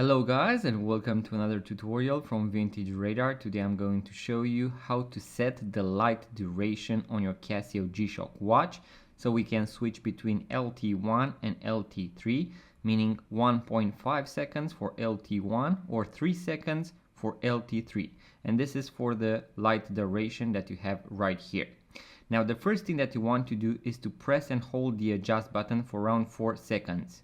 Hello guys, and welcome to another tutorial from Vintage Radar. Today I'm going to show you how to set the light duration on your Casio G-Shock watch so we can switch between LT1 and LT3, meaning 1.5 seconds for LT1 or 3 seconds for LT3. And this is for the light duration that you have right here. Now the first thing that you want to do is to press and hold the adjust button for around 4 seconds.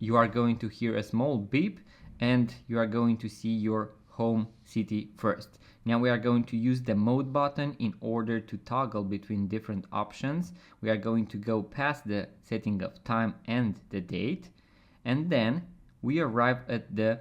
You are going to hear a small beep and you are going to see your home city first. Now we are going to use the mode button in order to toggle between different options. We are going to go past the setting of time and the date, and then we arrive at the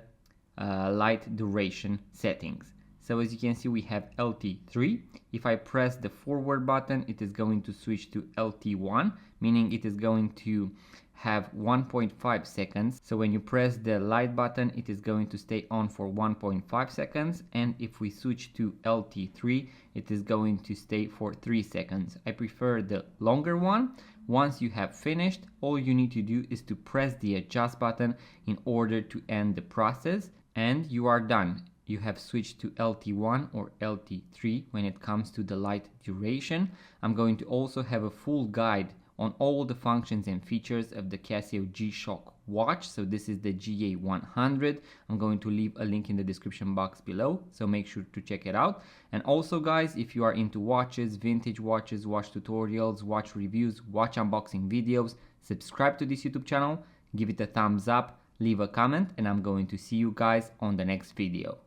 light duration settings. So as you can see, we have LT3. If I press the forward button, it is going to switch to LT1, meaning it is going to have 1.5 seconds. So when you press the light button, it is going to stay on for 1.5 seconds. And if we switch to LT3, it is going to stay for 3 seconds. I prefer the longer one. Once you have finished, all you need to do is to press the adjust button in order to end the process, and you are done. You have switched to LT1 or LT3 when it comes to the light duration. I'm going to also have a full guide on all the functions and features of the Casio G-Shock watch. So this is the GA100. I'm going to leave a link in the description box below, so make sure to check it out. And also guys, if you are into watches, vintage watches, watch tutorials, watch reviews, watch unboxing videos, subscribe to this YouTube channel, give it a thumbs up, leave a comment, and I'm going to see you guys on the next video.